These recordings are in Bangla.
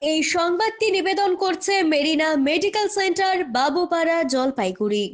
এই সংবাদটি নিবেদন করছে মেরিনা মেডিকেল সেন্টার, বাবুপাড়া, জলপাইগুড়ি।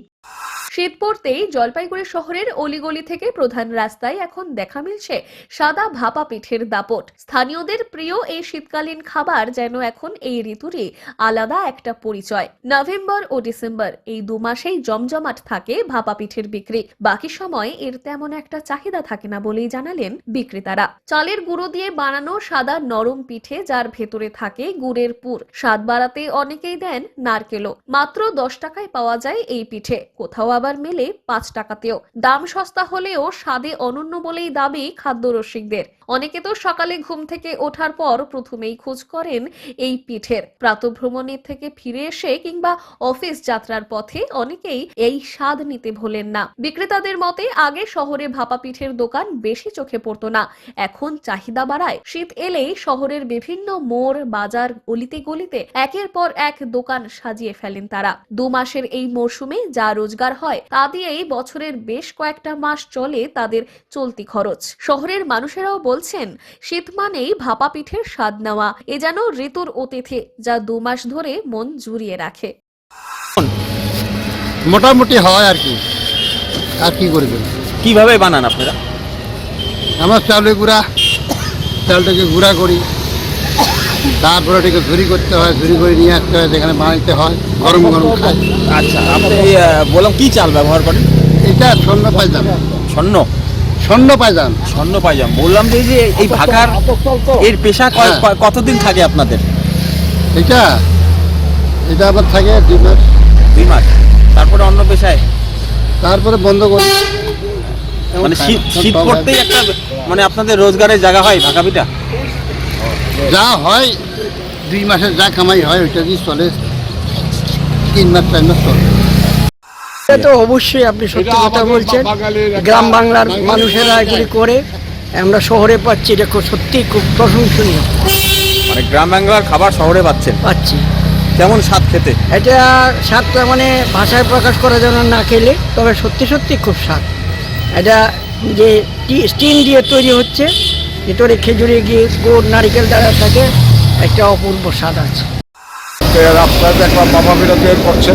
শীত পড়তেই জলপাইগুড়ি শহরের অলিগলি থেকে প্রধান রাস্তায় এখন দেখা মিলছে সাদা ভাপা পিঠের দাপট। স্থানীয়দের প্রিয় এই শীতকালীন খাবার যেন এখন এই ঋতুরই আলাদা একটা পরিচয়। নভেম্বর ও ডিসেম্বর এই 2 মাসেই জমজমাট থাকে ভাপা পিঠের বিক্রি। বাকি সময় এর তেমন একটা চাহিদা থাকে না বলেই জানালেন বিক্রেতারা। চালের গুঁড়ো দিয়ে বানানো সাদা নরম পিঠে, যার ভেতরে থাকে গুড়ের পুর। স্বাদ বাড়াতে অনেকেই দেন নারকেলও। মাত্র 10 টাকায় পাওয়া যায় এই পিঠে, কোথাও আবার মেলে 5 টাকাতেও। দাম সস্তা হলেও স্বাদে অনন্য বলেই দাবি খাদ্য রসিকদের। অনেকে তো সকালে ঘুম থেকে ওঠার পর প্রথমেই খোঁজ করেন এই পিঠের। প্রাতঃভ্রমণের থেকে ফিরে এসে কিংবা অফিস যাত্রার পথে অনেকেই এই স্বাদ নিতে ভোলেন না। বিক্রেতাদের মতে আগে শহরে ভাপা পিঠের দোকান বেশি চোখে পড়তো না, এখন চাহিদা বাড়ায় শীত এলেই শহরের বিভিন্ন মোড়, বাজার, গলিতে গলিতে একের পর এক দোকান সাজিয়ে ফেলেন তারা। 2 মাসের এই মরশুমে যা রোজগার হয় তা দিয়েই বছরের বেশ কয়েকটা মাস চলে তাদের চলতি খরচ। শহরের মানুষেরাও বলছেন শীত মানেই ভাপা পিঠের স্বাদ নেওয়া, এ যেন ঋতুর অতিথি, যা 2 মাস ধরে মন জুড়িয়ে রাখে। মোটামুটি হয় আর কি, আর কি করবেন। কিভাবে বানান আপনারা? আমার চাউলের গুঁড়া, চালটাকে গুঁড়া করি, তারপরে এটাকে ঝুরি করতে হয়, ঝুরি করে নিয়ে আসতে হয়, যেখানে বানাইতে হয়, গরম গরম খাই। আচ্ছা, আপনি বললাম কি চাল ব্যবহার করেন? এটা স্বর্ণ পায়জাম। স্বর্ণ স্বর্ণ পায়জাম। স্বর্ণ পাইজাম বললাম যে এই যে এই ভাগার এর পেশা কতদিন থাকে আপনাদের? এটা এটা আবার থাকে 2 মাস। 2 মাস, তারপরে অন্য পেশায়, তারপরে বন্ধ করি। মানে শীত পড়তেই একটা মানে আপনাদের রোজগারের জায়গা হয় ভাগা পিঠা। যা হয় 2 মাসের যা কামাই হয় ওইটা দিয়ে চলে, 3 মাস 4 মাস চলে। এটা তো অবশ্যই আপনি সত্যি কথা বলছেন। গ্রাম বাংলার মানুষেরা এগুলি করে, আমরা শহরে পাচ্ছি, এটা সত্যিই খুব প্রশংসনীয় মানে গ্রাম বাংলার খাবার শহরে পাচ্ছি। কেমন স্বাদ খেতে? এটা স্বাদটা মানে ভাষায় প্রকাশ করা যেন না খেলে, তবে সত্যি সত্যি খুব স্বাদ। এটা যে স্টিম দিয়ে তৈরি হচ্ছে, ভিতরে খেজুরি গিয়ে গুড়, নারিকেল দ্বারা থাকে, একটা অপূর্ব স্বাদ আছে। রাস্তায় একটা ভাপা পিঠা তৈরি করছে,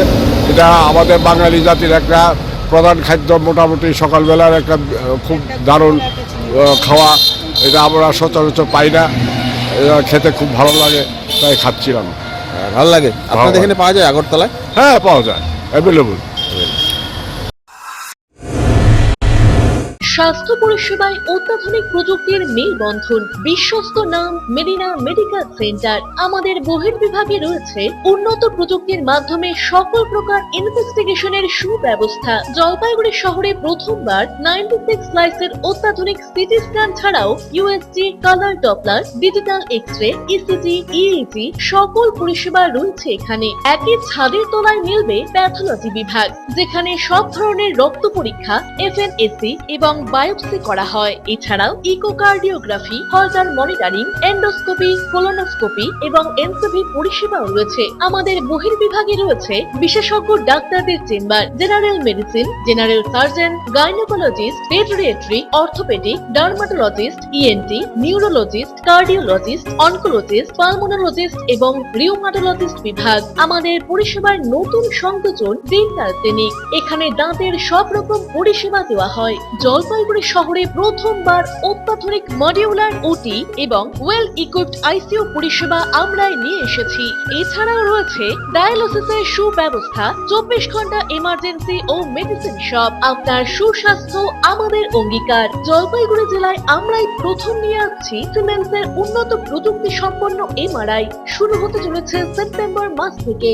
এটা আমাদের বাঙালি জাতির একটা প্রধান খাদ্য। মোটামুটি সকালবেলার একটা খুব দারুণ খাওয়া, এটা আমরা সচরাচর পাই না, এটা খেতে খুব ভালো লাগে, তাই খাচ্ছিলাম। ভালো লাগে। আপনাদের এখানে পাওয়া যায় আগরতলায়? হ্যাঁ, পাওয়া যায়, অ্যাভেলেবল। স্বাস্থ্য পরিষেবায় অত্যাধুনিক প্রযুক্তির মেলবন্ধন, বিশ্বস্ত নাম মেরিনা মেডিকেল সেন্টার। আমাদের বহির্বিভাগে রয়েছে উন্নত প্রযুক্তির মাধ্যমে সকল প্রকার ইনভেস্টিগেশনের সুব্যবস্থা। জলপাইগুড়ি শহরে প্রথমবার 96 স্লাইসের অত্যাধুনিক সিটি স্ক্যান ছাড়াও USG, colour Doppler, digital X-ray, ECG, EEG সকল পরিষেবা রয়েছে এখানে। একই ছাদের তলায় মিলবে প্যাথোলজি বিভাগ, যেখানে সব ধরনের রক্ত পরীক্ষা, এফএনএসি এবং বায়োপসি করা হয়। এছাড়াও ইকোকার্ডিওগ্রাফি, হলটার মনিটরিং, এন্ডোস্কোপি, কোলোনোস্কোপি এবং এনসিভি পরিষেবাও রয়েছে। আমাদের বহির্বিভাগে রয়েছে বিশেষজ্ঞ ডাক্তারদের chamber, general medicine, general surgeon, gynaecologist, পেডিয়াট্রি, orthopaedic, dermatologist, ENT, neurologist, cardiologist, oncologist, pulmonologist এবং রিউমাটোলজিস্ট বিভাগ। আমাদের পরিষেবার নতুন সংযোজন ডেন্টাল ক্লিনিক। এখানে দাঁতের সব রকম পরিষেবা দেওয়া হয়। জলপাইগুড়ি শহরে প্রথমবার অত্যাধুনিক মডিউলার ওটি এবং ওয়েল ইকুইপড আইসিইউ পরিষেবা আমরাই নিয়ে এসেছি। এছাড়াও রয়েছে ডায়ালিসিসের সুব্যবস্থা, 24 ঘন্টা এমার্জেন্সি ও মেডিসিন শপ। আপনার সুস্বাস্থ্য আমাদের অঙ্গীকার। জলপাইগুড়ি জেলায় আমরাই প্রথম নিয়ে আসছি সিমেন্সের উন্নত প্রযুক্তি সম্পন্ন এমআরআই। শুরু হতে চলেছে সেপ্টেম্বর মাস থেকে।